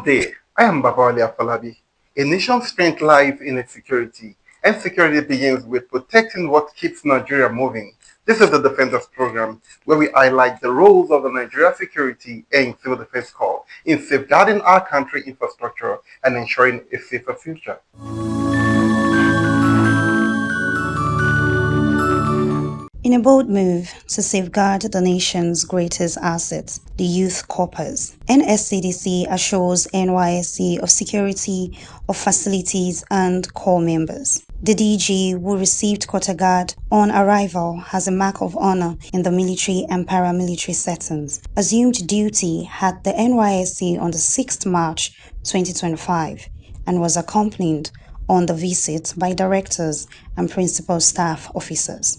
day, I am Babawale Afolabi. A nation's strength lies in its security, and security begins with protecting what keeps Nigeria moving. This is the Defenders Program, where we highlight the roles of the Nigeria Security and Civil Defense Corps in safeguarding our country infrastructure and ensuring a safer future. In a bold move to safeguard the nation's greatest asset, the youth corpus, NSCDC assures NYSC of security of facilities and corps members. The DG, who received quarter guard on arrival, has a mark of honor in the military and paramilitary settings, assumed duty at the NYSC on the 6th March 2025 and was accompanied on the visit by directors and principal staff officers.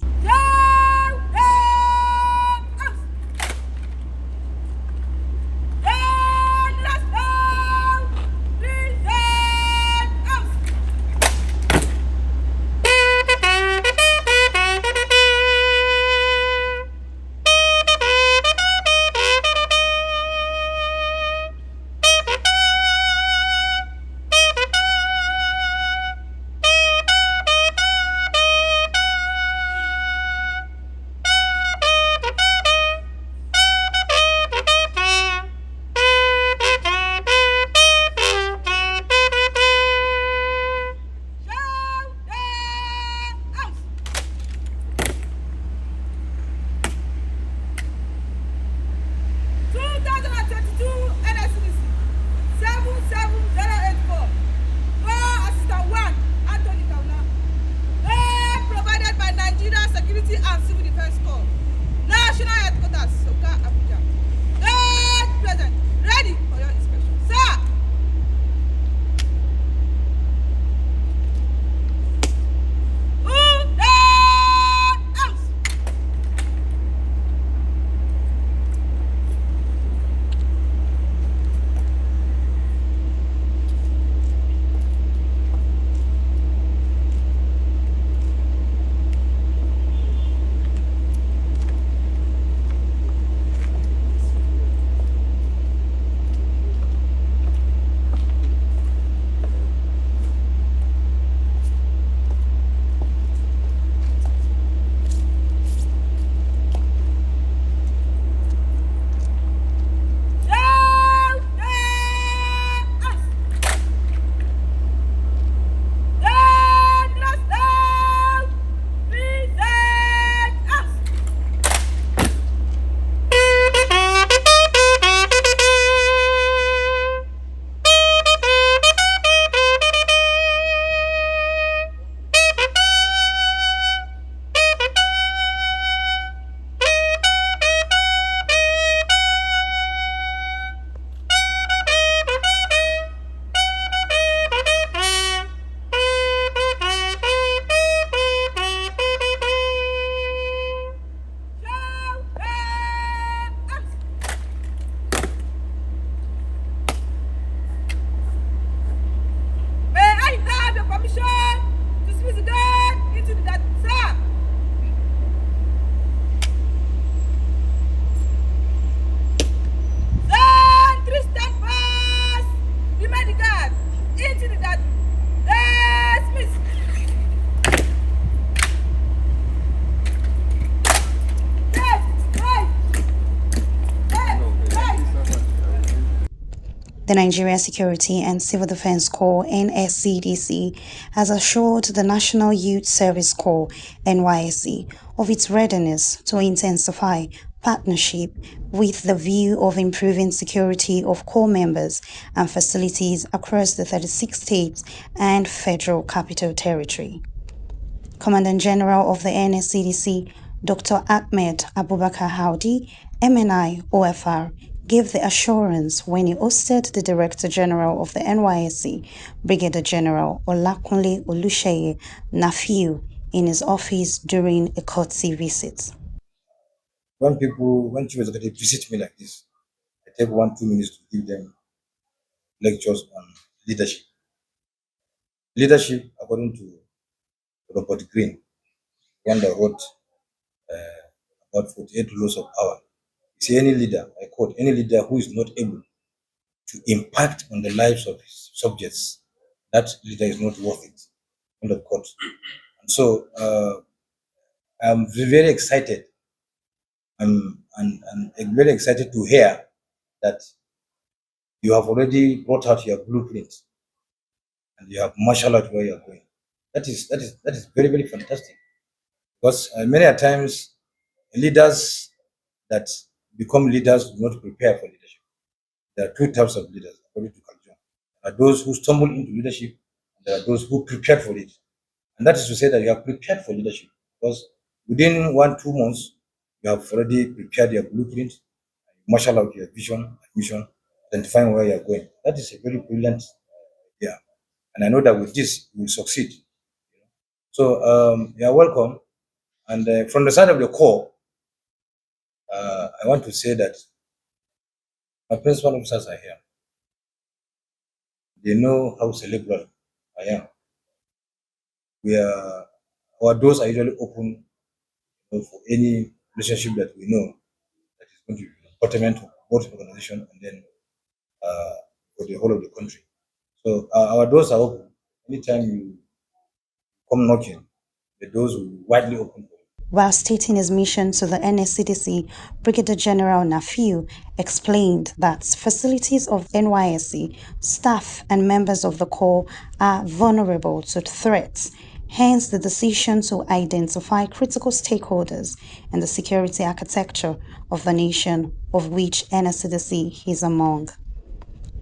And Civil Defense Corps, National Headquarters, Soka, Abuja. Dead President, ready for your inspection, sir. The Nigeria Security and Civil Defense Corps (NSCDC) has assured the National Youth Service Corps (NYSC) of its readiness to intensify partnership with the view of improving security of corps members and facilities across the 36 states and Federal Capital Territory. Commandant General of the NSCDC, Dr. Ahmed Abubakar Haudi, MNI OFR, gave the assurance when he hosted the Director General of the NYSC, Brigadier General Olakunle Olusheye Nafiu, in his office during a courtesy visit. When chief executive visit me like this, I take 1-2 minutes to give them lectures on leadership. Leadership, according to Robert Greene, one that wrote about 48 laws of power. See, any leader, I quote, any leader who is not able to impact on the lives of his subjects, that leader is not worth it. End of quote. And so I'm very excited. And very excited to hear that you have already brought out your blueprint and you have marshaled out where you're going. That is very, very fantastic. Because many a times leaders that become leaders do not prepare for leadership. There are two types of leaders, according to culture. There are those who stumble into leadership, and there are those who prepared for it. And that is to say that you are prepared for leadership, because within 1-2 months, you have already prepared your blueprint, marshal out your vision and mission, identifying where you're going. That is a very brilliant idea. And I know that with this, you will succeed. So you're welcome. And from the side of the core, I want to say that my principal officers are here. They know how cerebral I am. Our doors are usually open for any relationship that we know that is going to be an betterment of both organization and then for the whole of the country. So our doors are open. Anytime you come knocking, the doors will be widely open for you. While stating his mission to the NSCDC, Brigadier General Nafiu explained that facilities of NYSC, staff and members of the Corps are vulnerable to threats, hence the decision to identify critical stakeholders in the security architecture of the nation, of which NSCDC is among.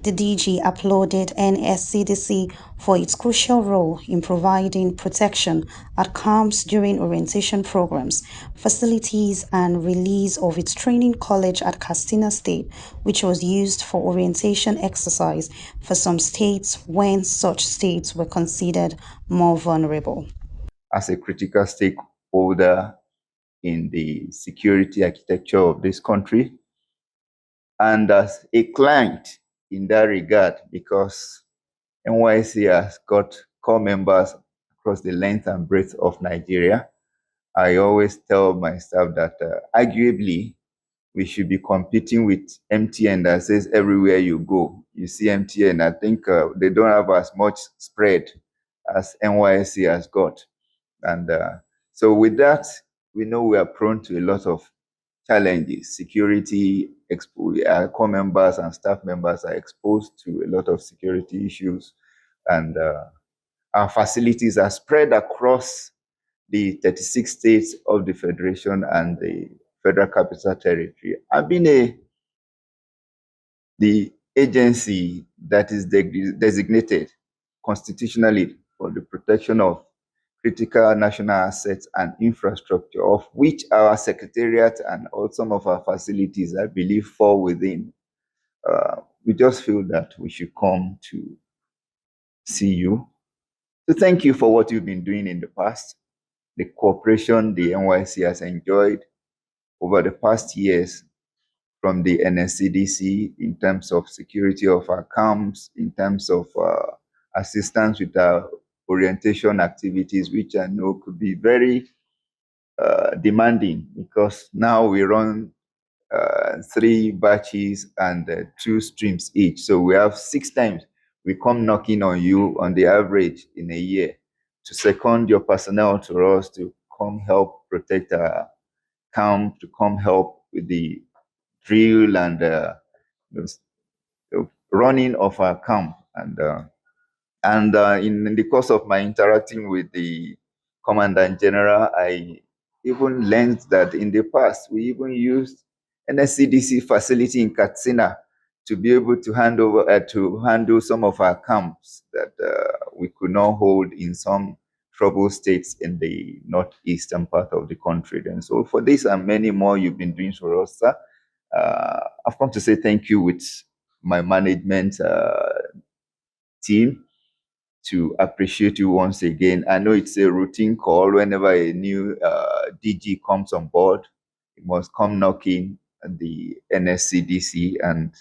The DG applauded NSCDC for its crucial role in providing protection at camps during orientation programs, facilities, and release of its training college at Katsina State, which was used for orientation exercise for some states when such states were considered more vulnerable. As a critical stakeholder in the security architecture of this country, and as a client in that regard, because NYC has got core members across the length and breadth of Nigeria. I always tell my staff that arguably we should be competing with MTN that says everywhere you go, you see MTN. I think they don't have as much spread as NYC has got. And so with that, we know we are prone to a lot of challenges. Security, core members and staff members are exposed to a lot of security issues, and our facilities are spread across the 36 states of the Federation and the Federal Capital Territory. I've been the agency that is designated constitutionally for the protection of critical national assets and infrastructure, of which our secretariat and all some of our facilities, I believe, fall within. We just feel that we should come to see you, to thank you for what you've been doing in the past, the cooperation the NYC has enjoyed over the past years from the NSCDC in terms of security of our camps, in terms of assistance with our orientation activities, which I know could be very demanding, because now we run 3 batches and 2 streams each. So we have 6 times we come knocking on you on the average in a year to second your personnel to us to come help protect our camp, to come help with the drill and the running of our camp. And in the course of my interacting with the Commandant General, I even learned that in the past, we even used NSCDC facility in Katsina to be able to handle some of our camps that we could not hold in some troubled states in the northeastern part of the country. And so for this and many more you've been doing for us, sir, I've come to say thank you with my management team, to appreciate you once again. I know it's a routine call whenever a new DG comes on board. It must come knocking at the NSCDC, and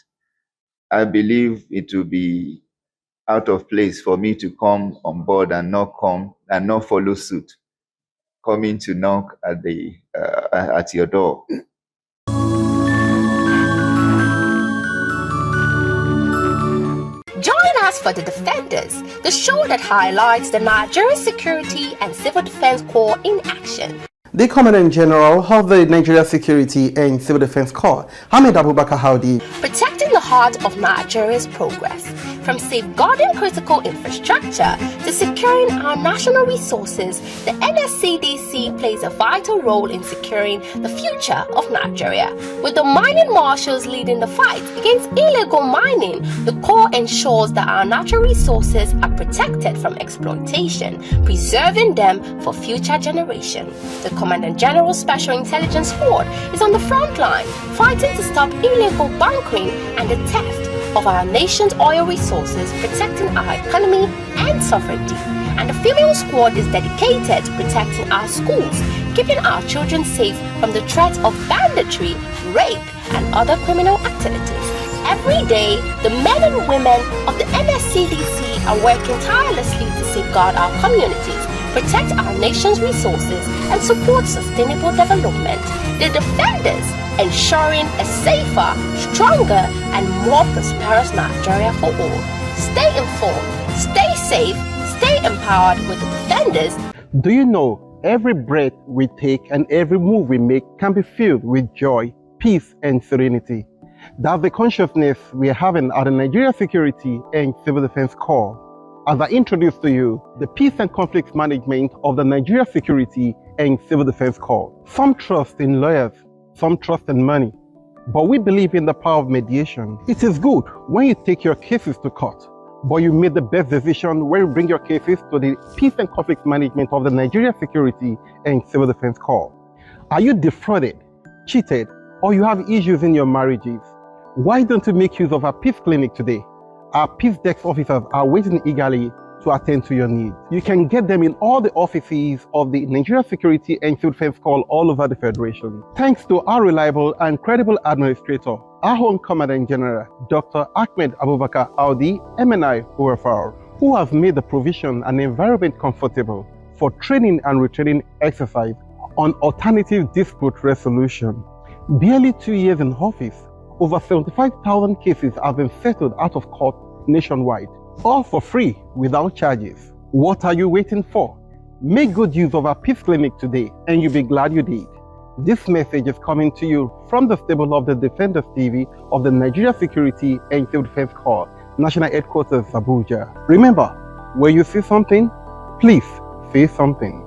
I believe it will be out of place for me to come on board and not follow suit, coming to knock at your door. for the Defenders, the show that highlights the Nigerian Security and Civil Defense Corps in action. The Commandant General of the Nigeria Security and Civil Defense Corps, Ahmed Abubakar Howdy. Protecting the heart of Nigeria's progress, from safeguarding critical infrastructure to securing our national resources, the NSCDC plays a vital role in securing the future of Nigeria. With the mining marshals leading the fight against illegal mining, the Corps ensures that our natural resources are protected from exploitation, preserving them for future generations. The Commandant General Special Intelligence Squad is on the front line, fighting to stop illegal bunkering and the theft of our nation's oil resources, protecting our economy and sovereignty. And the female squad is dedicated to protecting our schools, keeping our children safe from the threat of banditry, rape, and other criminal activities. Every day, the men and women of the NSCDC are working tirelessly to safeguard our communities, protect our nation's resources, and support sustainable development. The Defenders, ensuring a safer, stronger, and more prosperous Nigeria for all. Stay informed, stay safe, stay empowered with the Defenders. Do you know every breath we take and every move we make can be filled with joy, peace, and serenity? That's the consciousness we are having at the Nigeria Security and Civil Defense Corps. As I introduce to you the Peace and Conflict Management of the Nigeria Security and Civil Defense Corps. Some trust in lawyers, some trust in money, but we believe in the power of mediation. It is good when you take your cases to court, but you made the best decision when you bring your cases to the Peace and Conflict Management of the Nigeria Security and Civil Defense Corps. Are you defrauded, cheated, or you have issues in your marriages? Why don't you make use of our Peace Clinic today? Our Peace Desk officers are waiting eagerly to attend to your needs. You can get them in all the offices of the Nigeria Security and Civil Defense Corps all over the Federation. Thanks to our reliable and credible administrator, our own Commandant General, Dr. Ahmed Abubakar Audi, MNI UFR, who has made the provision and environment comfortable for training and retraining exercise on alternative dispute resolution. Barely 2 years in office, over 75,000 cases have been settled out of court nationwide, all for free without charges. What are you waiting for? Make good use of our Peace Clinic today and you'll be glad you did. This message is coming to you from the stable of the Defenders TV of the Nigeria Security and Civil Defense Corps, National Headquarters, Abuja. Remember, when you see something, please say something.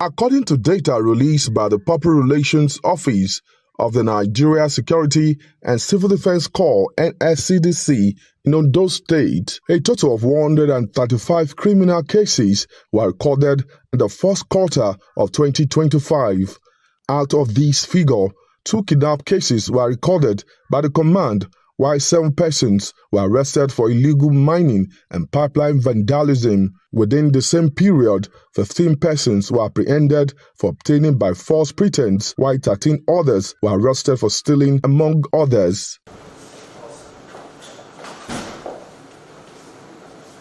According to data released by the Public Relations Office of the Nigeria Security and Civil Defense Corps (NSCDC) in Ondo State, a total of 135 criminal cases were recorded in the first quarter of 2025. Out of this figure, 2 kidnap cases were recorded by the command, while 7 persons were arrested for illegal mining and pipeline vandalism. Within the same period, 15 persons were apprehended for obtaining by false pretense, while 13 others were arrested for stealing, among others.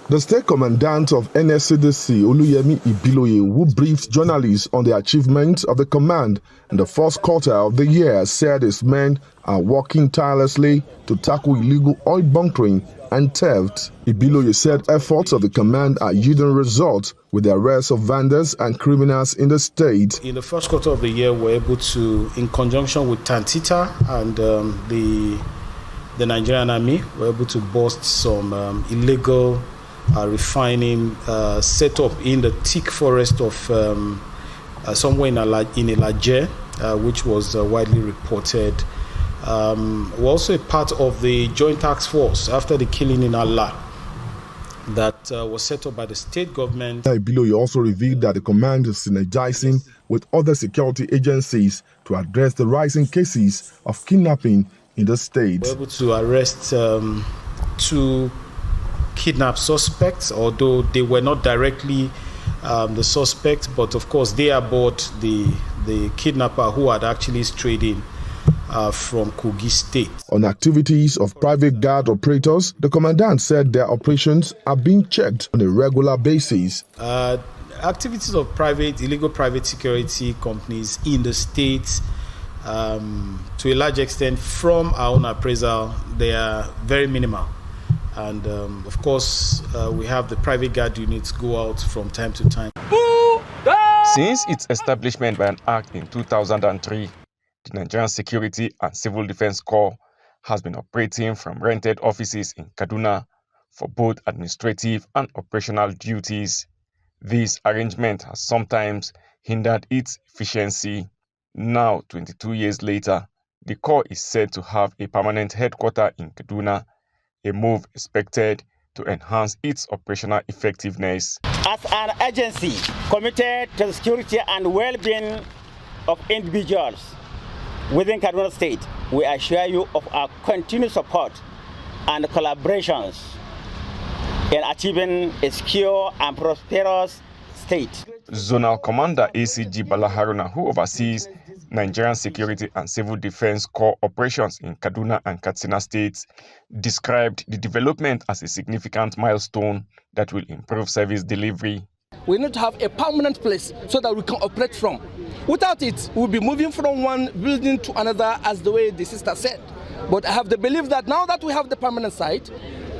The State Commandant of NSCDC, Oluyemi Ibiloye, who briefed journalists on the achievements of the command in the first quarter of the year, said his men are working tirelessly to tackle illegal oil bunkering and theft. Ibiloye said efforts of the command are yielding results with the arrest of vandals and criminals in the state. In the first quarter of the year, we're able to, in conjunction with Tantita and the Nigerian Army, we're able to bust some illegal refining set up in the thick forest of somewhere in Ilaje, which was widely reported. We're also a part of the joint task force after the killing in Allah that was set up by the state government. Ibiloye also revealed that the command is synergizing with other security agencies to address the rising cases of kidnapping in the state. We're able to arrest 2 kidnapped suspects, although they were not directly the suspects, but of course they are both the kidnapper who had actually strayed in from Kogi State. On activities of private guard operators, the commandant said their operations are being checked on a regular basis. Activities of illegal private security companies in the state, to a large extent, from our own appraisal, they are very minimal. And of course, we have the private guard units go out from time to time. Since its establishment by an act in 2003, the Nigerian Security and Civil Defense Corps has been operating from rented offices in Kaduna for both administrative and operational duties. This arrangement has sometimes hindered its efficiency. Now, 22 years later, the Corps is said to have a permanent headquarters in Kaduna, a move expected to enhance its operational effectiveness. As an agency committed to the security and well-being of individuals within Kaduna State, we assure you of our continued support and collaborations in achieving a secure and prosperous state. Zonal Commander ACG Bala Haruna, who oversees Nigerian Security and Civil Defense Corps operations in Kaduna and Katsina states, described the development as a significant milestone that will improve service delivery. We need to have a permanent place so that we can operate from. Without it, we'll be moving from one building to another, as the way the sister said. But I have the belief that now that we have the permanent site,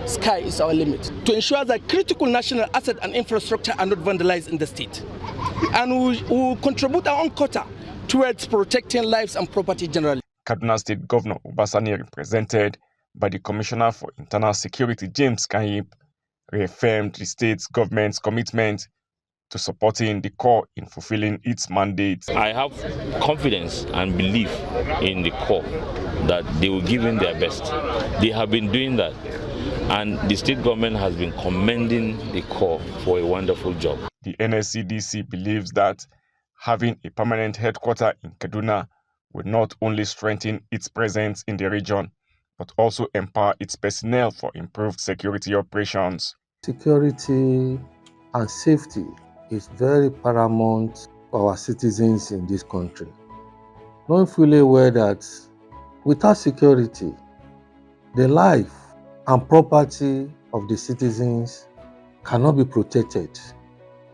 sky is our limit, to ensure that critical national asset and infrastructure are not vandalized in the state. And we will contribute our own quota towards protecting lives and property generally. Kaduna State Governor Obasani, represented by the Commissioner for Internal Security James Kanyip, reaffirmed the state government's commitment to supporting the Corps in fulfilling its mandate. I have confidence and belief in the Corps that they will give in their best. They have been doing that, and the state government has been commending the Corps for a wonderful job. The NSCDC believes that having a permanent headquarters in Kaduna will not only strengthen its presence in the region, but also empower its personnel for improved security operations. Security and safety is very paramount for our citizens in this country. Knowing fully well that without security, the life and property of the citizens cannot be protected.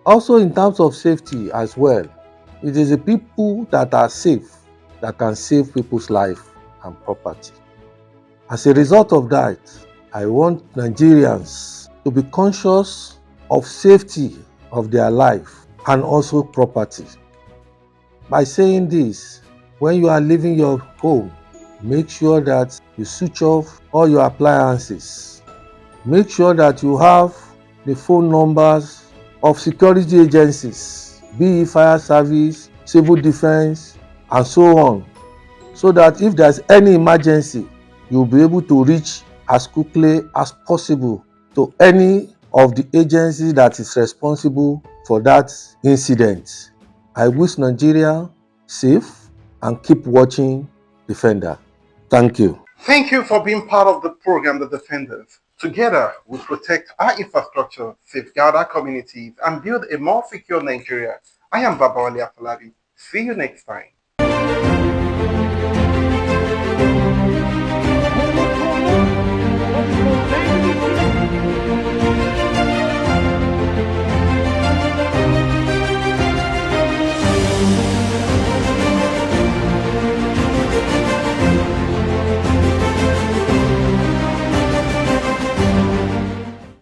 Also, in terms of safety as well, it is the people that are safe that can save people's life and property. As a result of that, I want Nigerians to be conscious of safety of their life and also property. By saying this, when you are leaving your home, make sure that you switch off all your appliances. Make sure that you have the phone numbers of security agencies be it fire service, civil defense, and so on, so that if there's any emergency, you'll be able to reach as quickly as possible to any of the agencies that is responsible for that incident. I wish Nigeria safe and keep watching Defender. Thank you. Thank you for being part of the program, The Defenders. Together, we protect our infrastructure, safeguard our communities, and build a more secure Nigeria. I am Babawale Afolabi. See you next time.